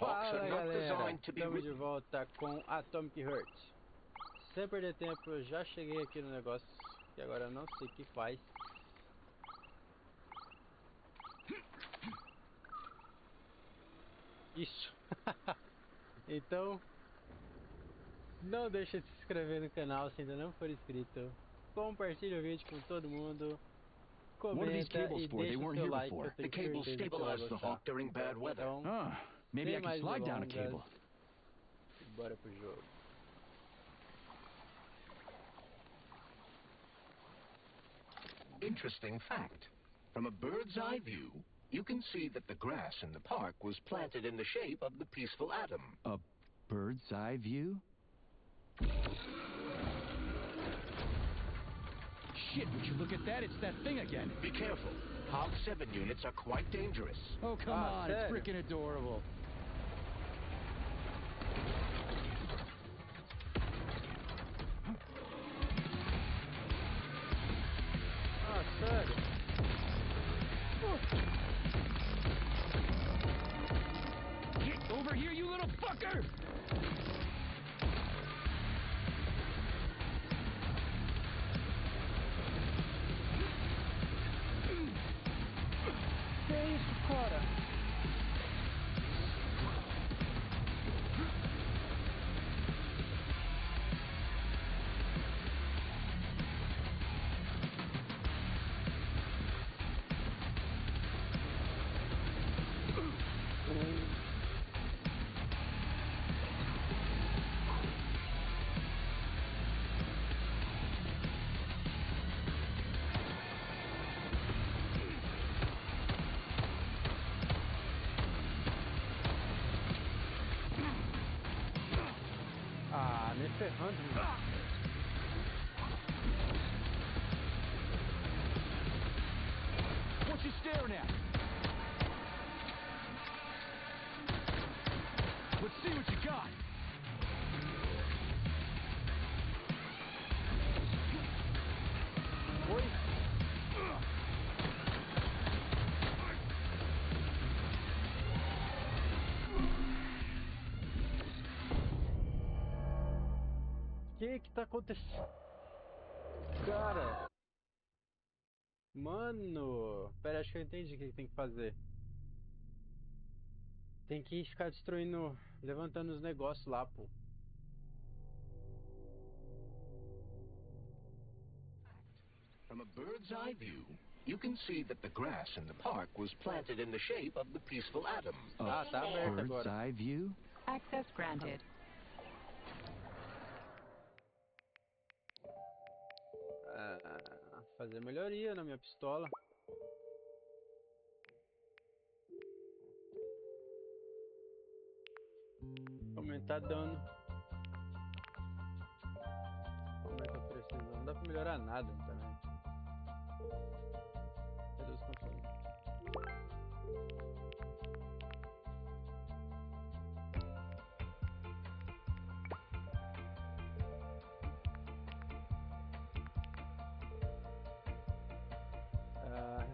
Fala galera, estamos de volta com Atomic Heart. Sem perder tempo, eu já cheguei aqui no negócio que agora eu não sei o que faz. Isso. Então, não deixa de se inscrever no canal se ainda não for inscrito. Compartilha o vídeo com todo mundo. Comenta e deixa o seu like, que eu tenho certeza que você vai gostar. Então, sem mais delongas, bora pro jogo. Interesting fact. From a bird's eye view, you can see that the grass in the park was planted in the shape of the peaceful atom. A bird's eye view? Shit, would you look at that? It's that thing again. Be careful. Hog 7 units are quite dangerous. Oh, come on, it's freaking adorable. Ah, sério? Get over here, you little fucker! Que é isso, cara? Ah, nem ferrando, mano. What you staring at? Let's see what you got. Oi? Que tá acontecendo? Cara, mano, pera, acho que eu entendi o que tem que fazer. Tem que ficar destruindo, levantando os negócios lá, pô. From a bird's eye view, you can see that the grass in the park was planted in the shape of the peaceful atom. Ah, tá aberto Bird's agora. eye view? Access granted. Fazer melhoria na minha pistola. Aumentar dano. Aumenta a precisão. Não dá pra melhorar nada também. Reduz controle.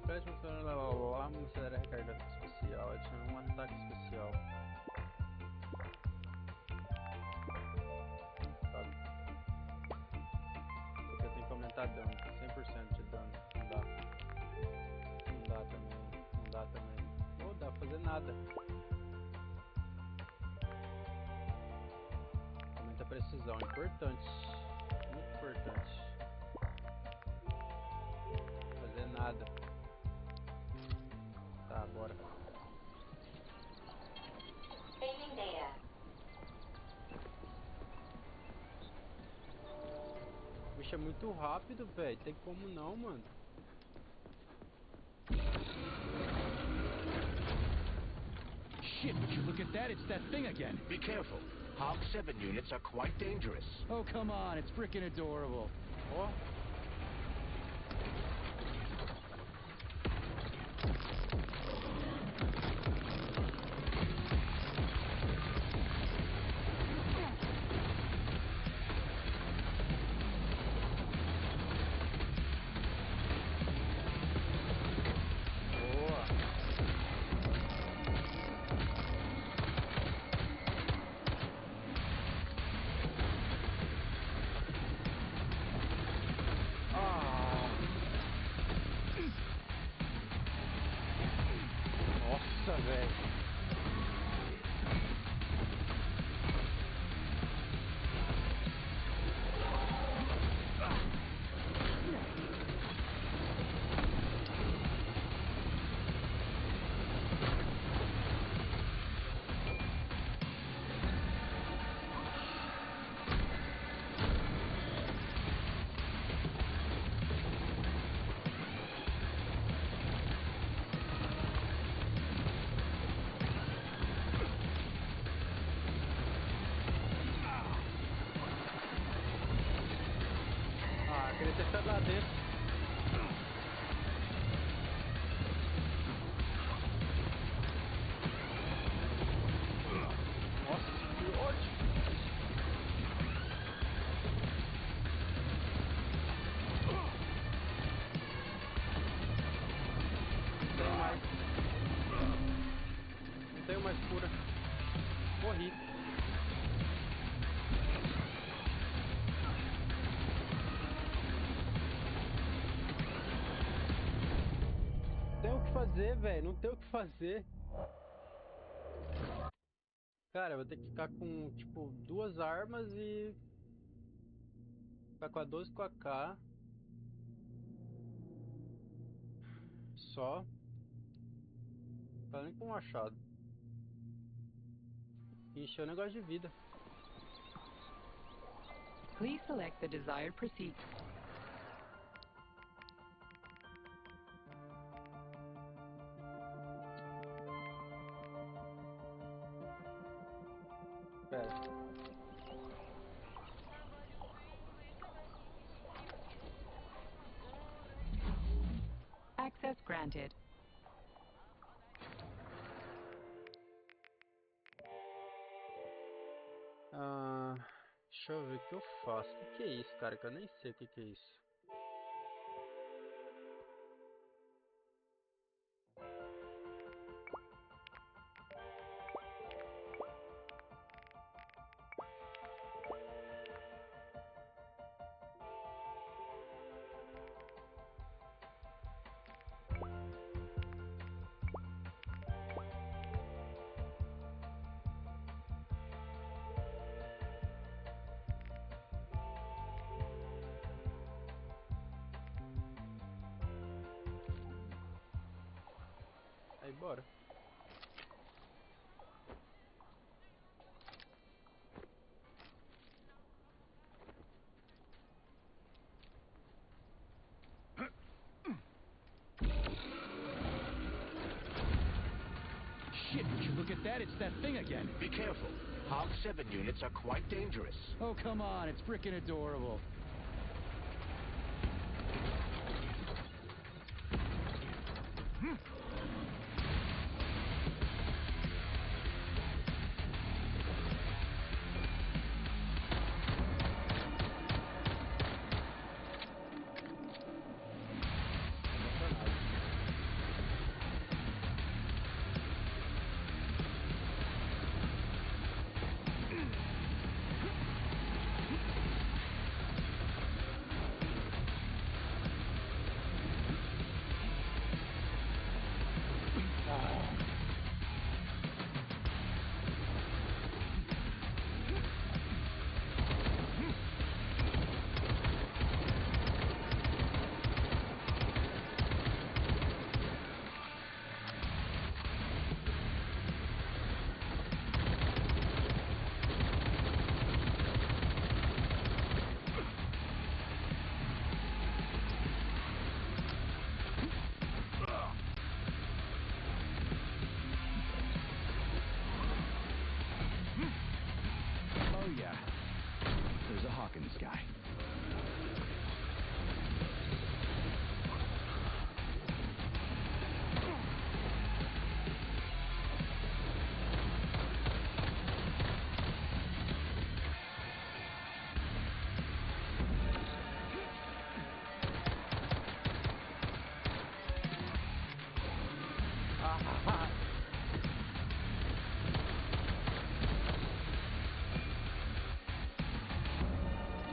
Repete funcionando a arma, acelera a recarga especial, adiciona um ataque especial. Tá. Porque eu tenho que aumentar dano, 100% de dano. Não dá. Não dá também. Não dá também. Não dá pra fazer nada. Aumenta a precisão, importante. Muito importante. Fazer nada. Tá, bora. Saving data. O bicho é muito rápido, velho. Tem como não, mano. Shit, would you look at that? It's that thing again. Be careful. Hog 7 units are quite dangerous. Oh, come on, it's freaking adorable. Ó. Boa. acontecendo lá dentro. Nossa, que ódio! Não tenho mais cura. Morri. Não tem o que fazer, velho. Não tem o que fazer. Cara, eu vou ter que ficar com, tipo, 2 armas e... ficar com a 12 com a K. Só. Tá nem com o machado. Encheu o negócio de vida. Please select the desired procedure. Pera. Access granted. Deixa eu ver o que eu faço. O que é isso, cara? Que eu nem sei o que é isso. Aí, bora. Shit, would you look at that? It's that thing again. Be careful. Hog 7 units are quite dangerous. Oh, come on. It's frickin' adorable.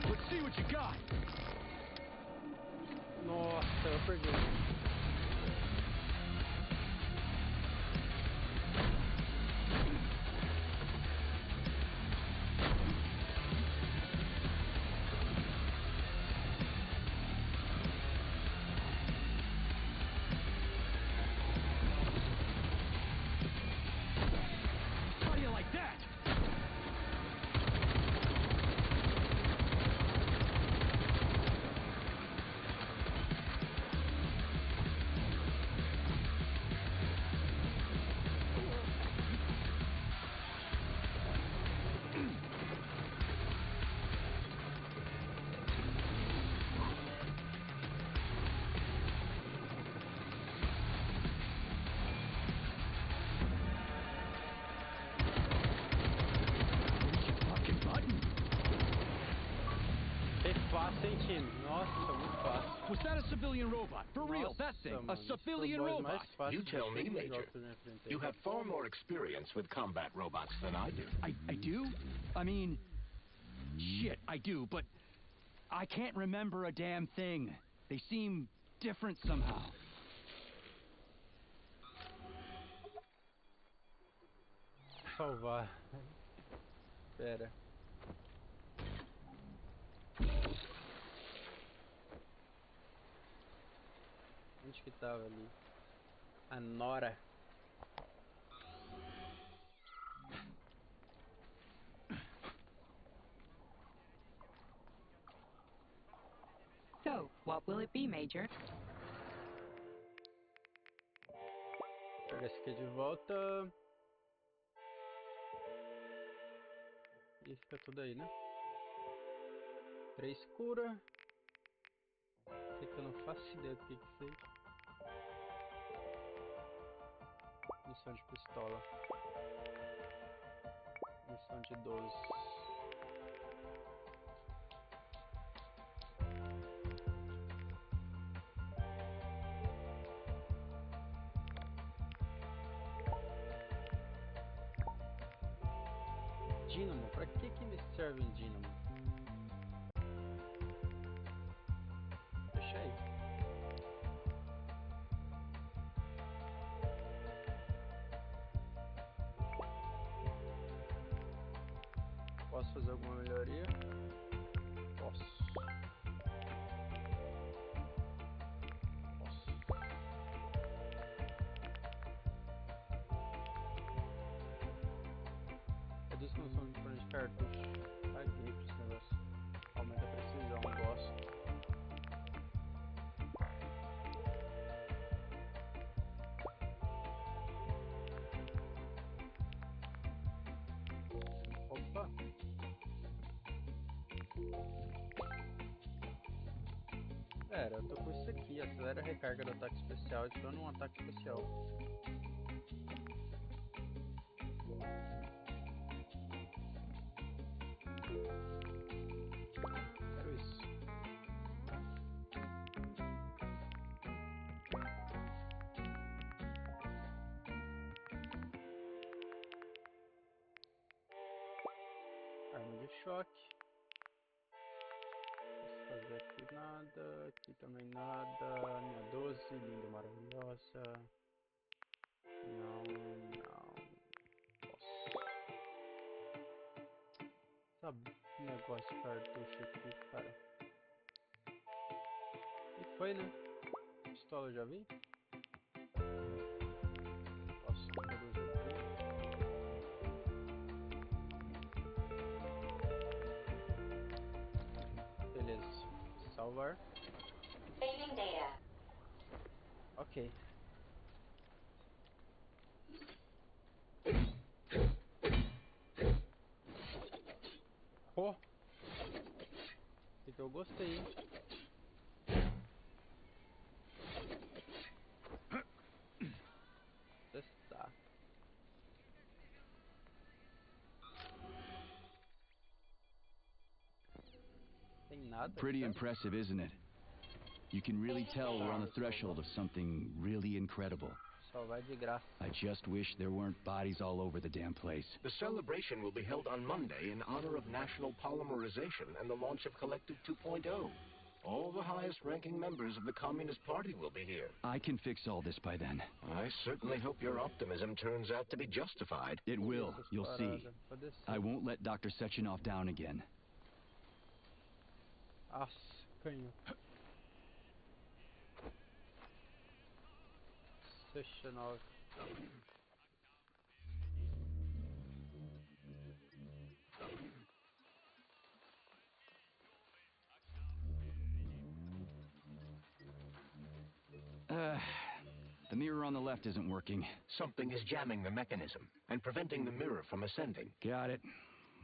Let's see what you got. Nossa, eu perdi. How do you like that? fácil, hein, time? Nossa, muito fácil. Was that a civilian robot? For real, that Nossa, thing. mano, A civilian esse foi o boss robot. mais fácil You de tell me, todos os Major. jogos que eu já enfrentei. You have far more experience with combat robots than I do. I do? I mean, shit, I do, but I can't remember a damn thing. They seem different somehow. Salvar. Pera. Onde que tava ali? A Nora. So, what will it be, Major? Pega esse aqui de volta. E fica tudo aí, né? 3 cura. Sei que eu não faço ideia do que seja. Missão de pistola. Missão de 12. Dínamo? Pra que me serve um dínamo? Deixa aí. Posso fazer alguma melhoria? Posso. Reduz a consumo de plano de cartucho. Caguei pra esse negócio. Aumenta a precisão, gosto. Opa! Pera, eu tô com isso aqui. Acelera a recarga do ataque especial. Adiciona um ataque especial. Quero isso. Arma de choque. Posso fazer aqui nada. Aqui também nada. Minha 12, linda, maravilhosa. Não, não. Posso. Sabe, negócio de cartucho aqui, cara. E foi, né? Pistola eu já vi. Posso reduzir aqui. Beleza. Salvar. Saving data. Ok. Oh! Que eu gostei, hein? Testar. Tem nada. Pretty certo? impressive, isn't it? You can really tell we're on the threshold of something really incredible. Só vai de graça. I just wish there weren't bodies all over the damn place. The celebration will be held on Monday in honor of national polymerization and the launch of Collective 2.0. All the highest-ranking members of the Communist Party will be here. I can fix all this by then. I certainly hope your optimism turns out to be justified. It will, you'll see. Pode ser. I won't let Dr. Sechenov down again. Nossa, canhão. Sechenov. The mirror on the left isn't working. Something is jamming the mechanism and preventing the mirror from ascending. Got it.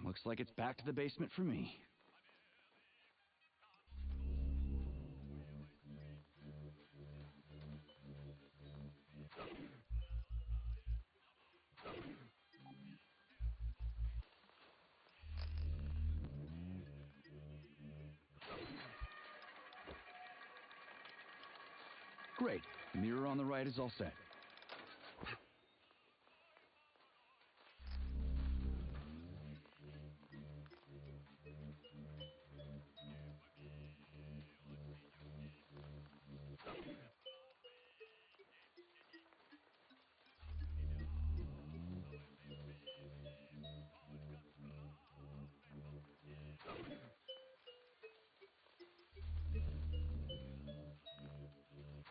Looks like it's back to the basement for me. Great. The mirror on the right is all set.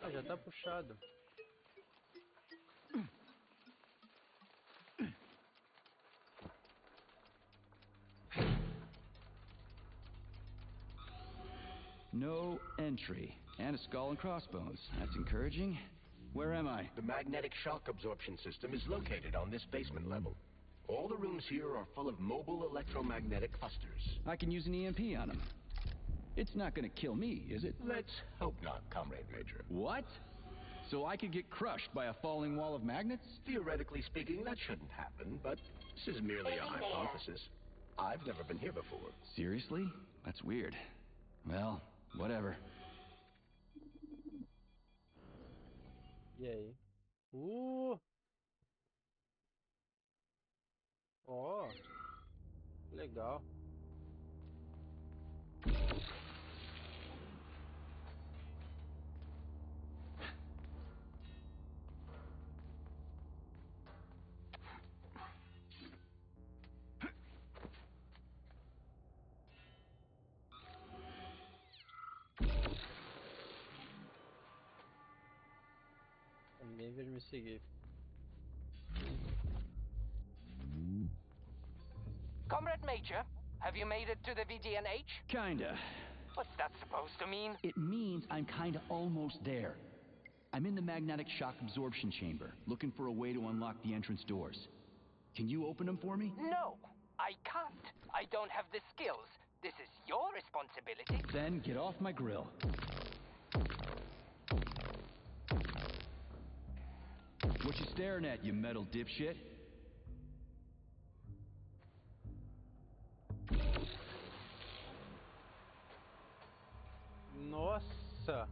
Ah, já tá puxado. No entry. And a skull and crossbones. That's encouraging. Where am I? The magnetic shock absorption system is located on this basement level. All the rooms here are full of mobile electromagnetic clusters. I can use an EMP on them. It's not gonna kill me, is it? Let's hope not, Comrade Major. What? So I could get crushed by a falling wall of magnets? Theoretically speaking, that shouldn't happen, but this is merely a hypothesis. I've never been here before. Seriously? That's weird. Well, whatever. E aí? Ó, legal. Ninguém veio me seguir. Comrade Major, have you made it to the VGNH? Kinda. What's that supposed to mean? It means I'm kinda almost there. I'm in the magnetic shock absorption chamber, looking for a way to unlock the entrance doors. Can you open them for me? No, I can't. I don't have the skills. This is your responsibility. Then get off my grill. What you staring at, you metal dipshit? Nossa!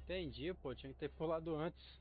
Entendi, pô, tinha que ter pulado antes.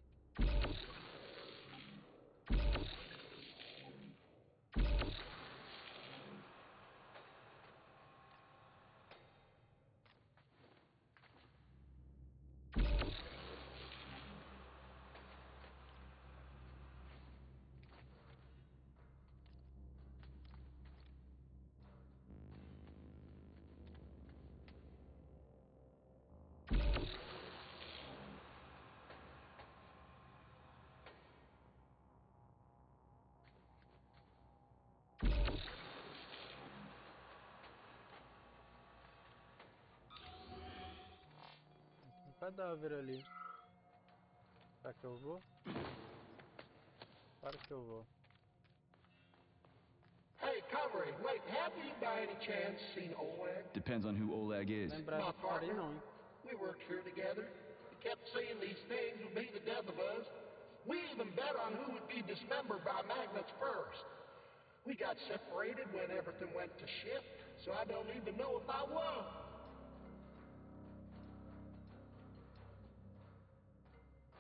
Cadáver ali. Será que eu vou? Claro que eu vou. Hey, comrade, wait, have you by any chance seen Oleg? Depends on who Oleg is. Lembrava que parei não, hein? We worked here together. He kept saying these things would be the death of us. We even bet on who would be dismembered by magnets first. We got separated when everything went to shit, so I don't even know if I won.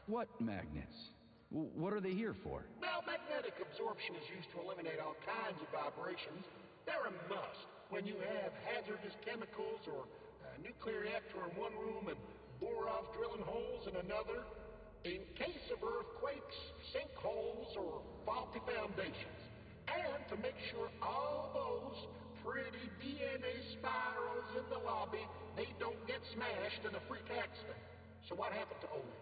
What magnets? What are they here for? Well, magnetic absorption is used to eliminate all kinds of vibrations. They're a must when you have hazardous chemicals or a nuclear reactor in one room and bore-offs drilling holes in another. In case of earthquakes, sinkholes, or faulty foundations. And to make sure all those pretty DNA spirals in the lobby, they don't get smashed in a freak accident. So what happened to Oleg?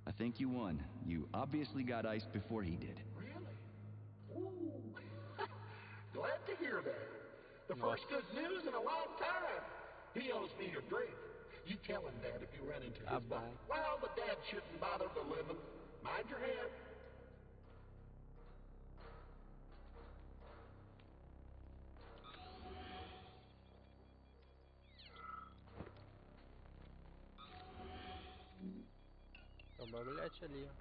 I think you won. You obviously got iced before he did. Really? Ooh. Glad to hear that. The first good news in a long time. He owes me a drink. You tell him that if you run into his bike. Well, the dad shouldn't bother the living. Mind your head. É o bagulhete ali, ó.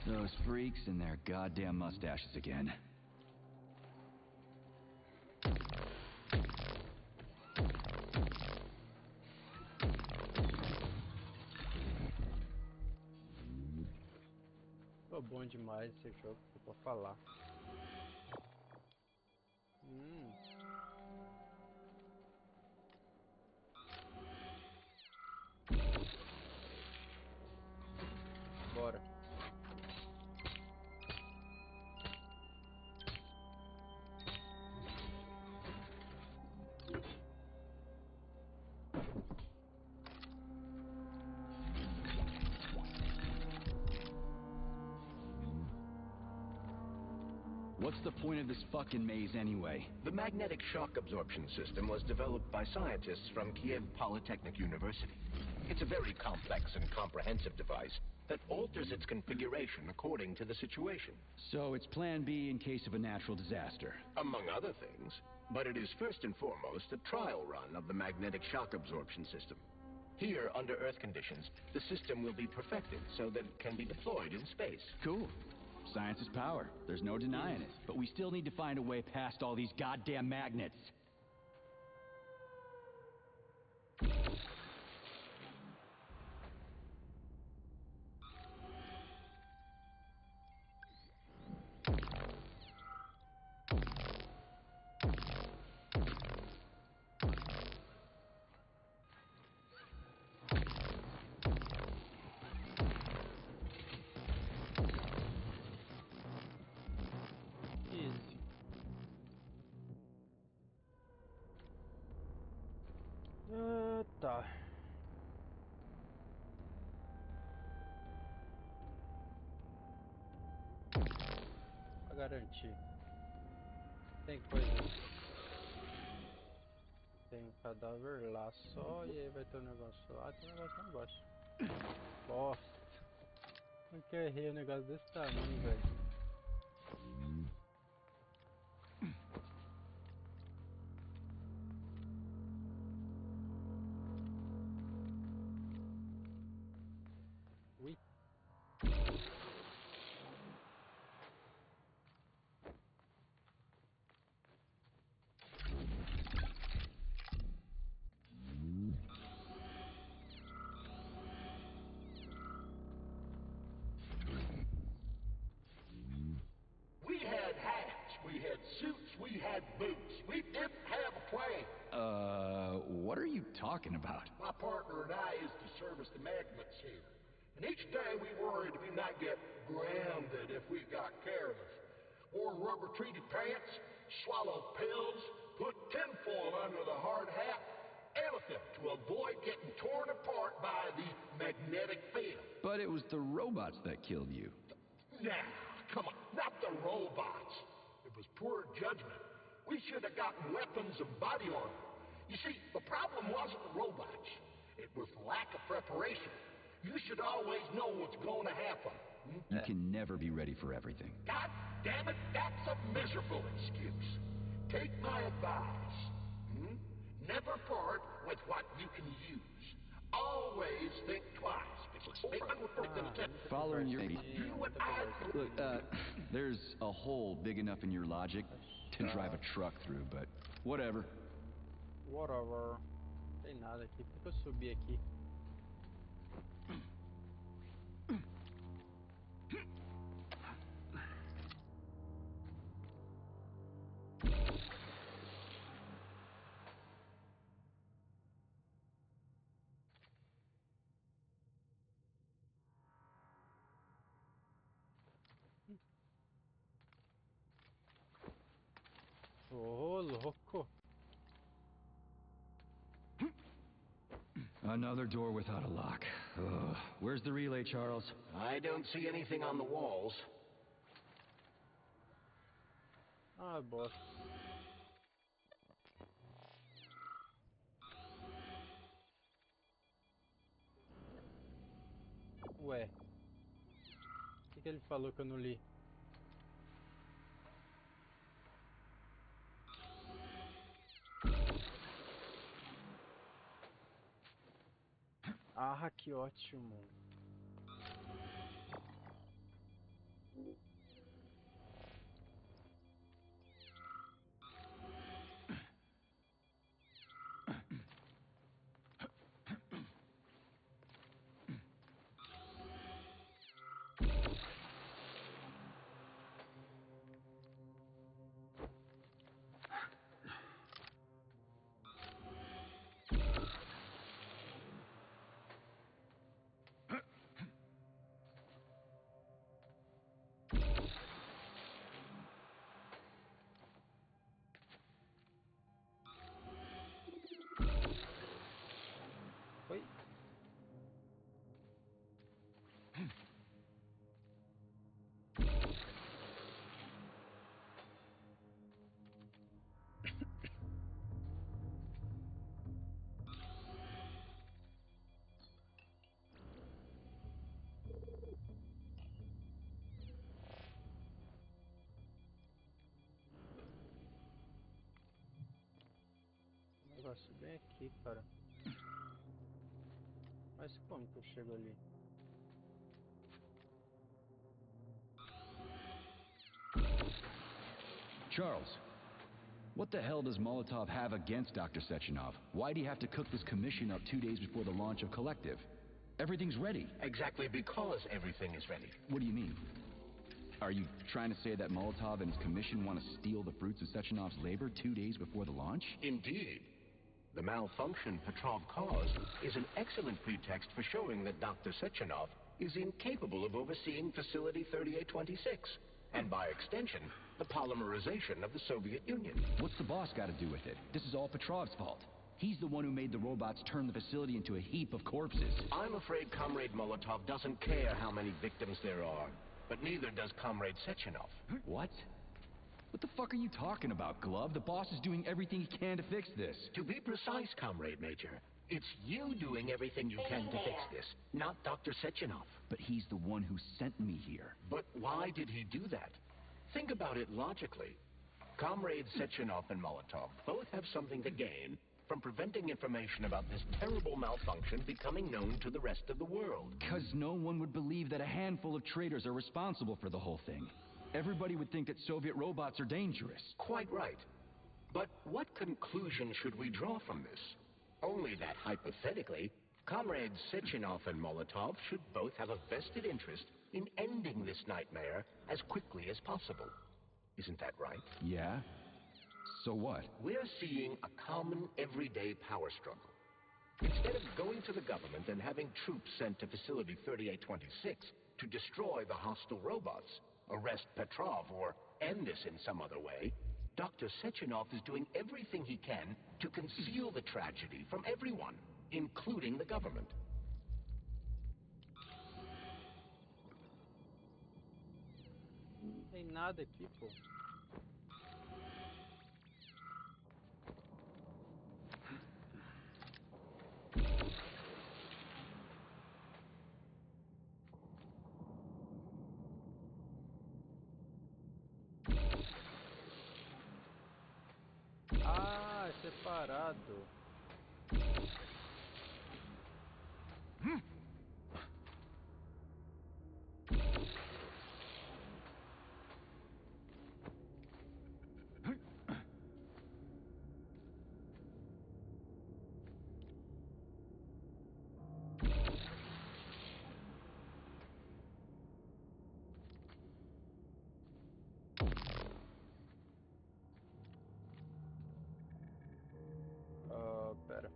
Those freaks and their goddamn mustaches again. Pô, bom demais esse jogo, pra falar. Bora. What's the point of this fucking maze anyway? The magnetic shock absorption system was developed by scientists from Kiev Polytechnic University. It's a very complex and comprehensive device that alters its configuration according to the situation. So it's plan B in case of a natural disaster. Among other things, but it is first and foremost a trial run of the magnetic shock absorption system. Here, under Earth conditions, the system will be perfected so that it can be deployed in space. Cool. Science is power. There's no denying it. But we still need to find a way past all these goddamn magnets. Tá. Pra garantir. Tem coisa. Tem um cadáver lá só e aí vai ter um negócio lá. Tem um negócio lá embaixo. Bosta. Por que eu errei um negócio desse tamanho, velho? Ui. We had hats, we had suits, we had boots. We didn't have a plan. What are you talking about? My partner and I is to service the magnets here. And each day we worried we might get grounded if we got careless. Wore rubber-treated pants, swallowed pills, put tinfoil under the hard hat, anything to avoid getting torn apart by the magnetic field. But it was the robots that killed you. Now, come on, not the robots. It was poor judgment. We should have gotten weapons and body armor. You see, the problem wasn't the robots. It was lack of preparation. You should always know what's going to happen. You can never be ready for everything. God damn it, that's a miserable excuse. Take my advice. Never part with what you can use. Always think twice. Following your lead. Look, there's a hole big enough in your logic to drive a truck through, but whatever. Whatever. Tem nada aqui. Por que eu subi aqui? Ô, louco. Another door without a lock. Ugh. Where's the relay, Charles? I don't see anything on the walls. Ah, bosta. Ué. O que ele falou que eu não li? Ah, que ótimo. Oi? Um negócio bem aqui, cara. Mas como que eu chego ali? Charles, what the hell does Molotov have against Dr. Sechenov? Why'd he have to cook this commission up 2 days before the launch of Collective? Everything's ready. Exactly because everything is ready. What do you mean? Are you trying to say that Molotov and his commission want to steal the fruits of Sechenov's labor 2 days before the launch? Indeed. The malfunction Petrov caused is an excellent pretext for showing that Dr. Sechenov is incapable of overseeing Facility 3826, and by extension, the polymerization of the Soviet Union. What's the boss got to do with it? This is all Petrov's fault. He's the one who made the robots turn the facility into a heap of corpses. I'm afraid Comrade Molotov doesn't care how many victims there are, but neither does Comrade Sechenov. What? What the fuck are you talking about, Glove? The boss is doing everything he can to fix this. To be precise, Comrade Major, it's you doing everything you can to fix this, not Dr. Sechenov. But he's the one who sent me here. But why did he do that? Think about it logically. Comrades Sechenov and Molotov both have something to gain from preventing information about this terrible malfunction becoming known to the rest of the world. Because no one would believe that a handful of traitors are responsible for the whole thing. Everybody would think that Soviet robots are dangerous. Quite right. But what conclusion should we draw from this? Only that hypothetically, Comrades Sechenov and Molotov should both have a vested interest in ending this nightmare as quickly as possible. Isn't that right? Yeah? So what? We're seeing a common everyday power struggle. Instead of going to the government and having troops sent to Facility 3826 to destroy the hostile robots, arrest Petrov, or end this in some other way, Dr. Sechenov is doing everything he can to conceal the tragedy from everyone, including the government. Não tem nada aqui, pô. Ah, é separado. Pera.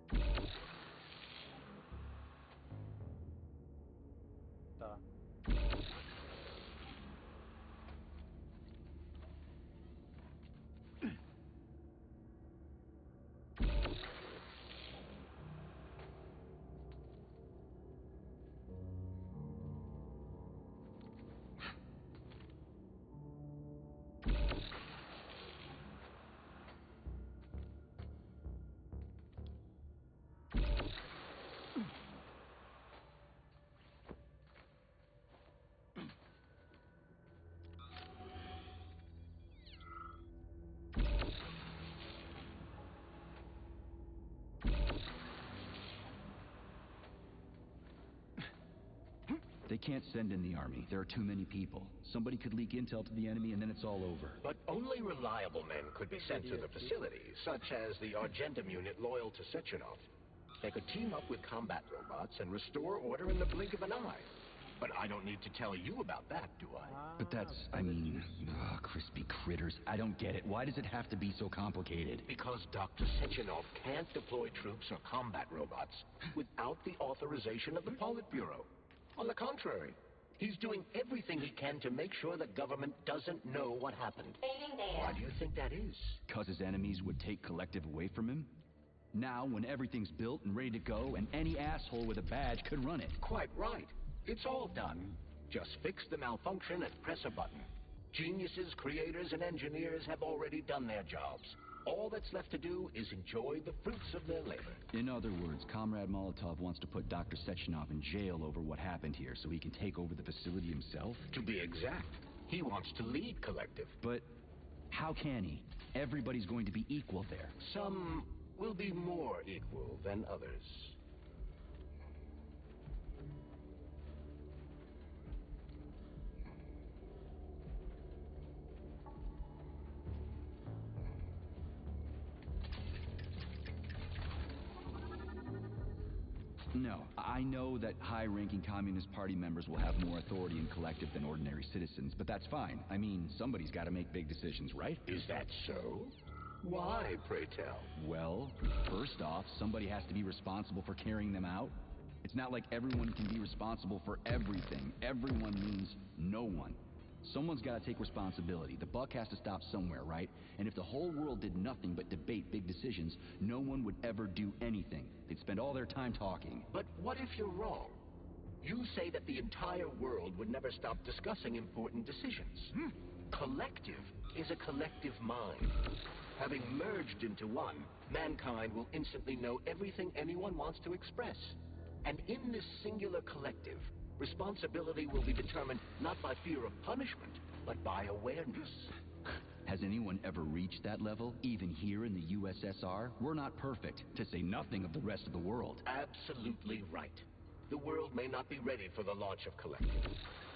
Tá. They can't send in the army. There are too many people. Somebody could leak intel to the enemy and then it's all over. But only reliable men could be sent to the facility, such as the Argentum unit loyal to Sechenov. They could team up with combat robots and restore order in the blink of an eye. But I don't need to tell you about that, do I? But that's, I mean, crispy critters. I don't get it. Why does it have to be so complicated? Because Dr. Sechenov can't deploy troops or combat robots without the authorization of the Politburo. On the contrary, he's doing everything he can to make sure the government doesn't know what happened. Why do you think that is? Because his enemies would take Collective away from him? Now, when everything's built and ready to go, and any asshole with a badge could run it. Quite right. It's all done. Just fix the malfunction and press a button. Geniuses, creators, and engineers have already done their jobs. All that's left to do is enjoy the fruits of their labor. In other words, Comrade Molotov wants to put Dr. Sechenov in jail over what happened here so he can take over the facility himself? To be exact, he wants to lead Collective. But how can he? Everybody's going to be equal there. Some will be more equal than others. No, I know that high-ranking Communist Party members will have more authority in Collective than ordinary citizens, but that's fine. I mean, somebody's got to make big decisions, right? Is that so? Why, pray tell? Well, first off, somebody has to be responsible for carrying them out. It's not like everyone can be responsible for everything. Everyone means no one. Someone's got to take responsibility. The buck has to stop somewhere, right? And if the whole world did nothing but debate big decisions, no one would ever do anything. They'd spend all their time talking. But what if you're wrong? You say that the entire world would never stop discussing important decisions. Collective is a collective mind. Having merged into one, mankind will instantly know everything anyone wants to express. And in this singular collective, responsibility will be determined not by fear of punishment, but by awareness. Has anyone ever reached that level, even here in the USSR? We're not perfect, to say nothing of the rest of the world. Absolutely right. The world may not be ready for the launch of Collective.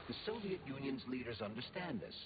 The Soviet Union's leaders understand this.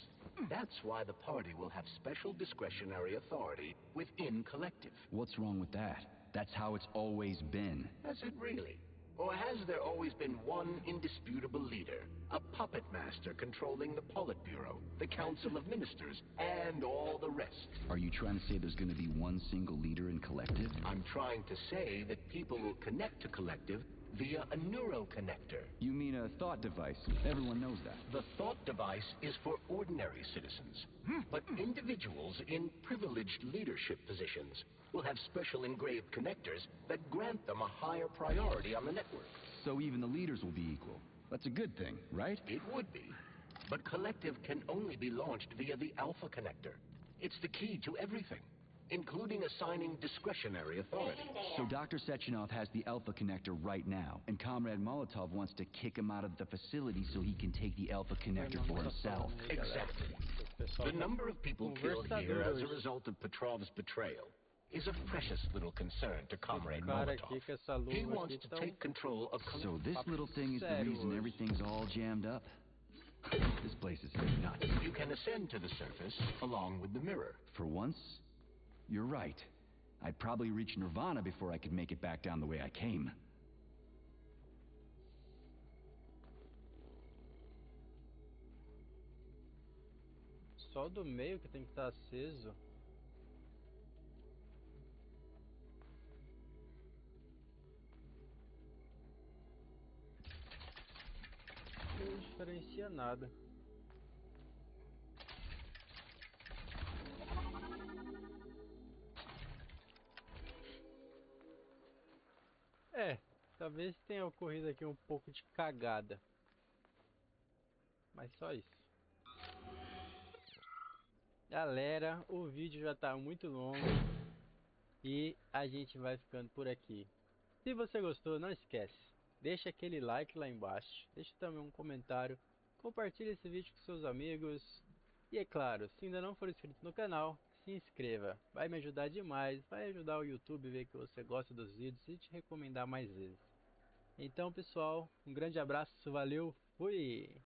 That's why the party will have special discretionary authority within Collective. What's wrong with that? That's how it's always been. Has it really? Or has there always been one indisputable leader, a puppet master controlling the Politburo, the Council of Ministers, and all the rest? Are you trying to say there's going to be one single leader in Collective? I'm trying to say that people will connect to Collective via a neuroconnector. You mean a thought device? Everyone knows that. The thought device is for ordinary citizens, but individuals in privileged leadership positions will have special engraved connectors that grant them a higher priority on the network. So even the leaders will be equal. That's a good thing, right? It would be. But Collective can only be launched via the Alpha connector. It's the key to everything, including assigning discretionary authority. So Dr. Sechenov has the Alpha connector right now, and Comrade Molotov wants to kick him out of the facility so he can take the Alpha connector for himself. Exactly. The number of people killed here as a result of Petrov's betrayal is a precious little concern to Comrade Molotov. He wants to take control of... So this little thing is the reason everything's all jammed up? This place is nuts. You can ascend to the surface along with the mirror. For once, you're right. I'd probably reach Nirvana before I could make it back down the way I came. Só do meio que tem que estar aceso. Não diferencia nada. Talvez tenha ocorrido aqui um pouco de cagada. Mas só isso. Galera, o vídeo já está muito longo. E a gente vai ficando por aqui. Se você gostou, não esquece. Deixa aquele like lá embaixo. Deixa também um comentário. Compartilhe esse vídeo com seus amigos. E é claro, se ainda não for inscrito no canal, se inscreva. Vai me ajudar demais. Vai ajudar o YouTube a ver que você gosta dos vídeos e te recomendar mais vezes. Então pessoal, um grande abraço. Valeu. Fui!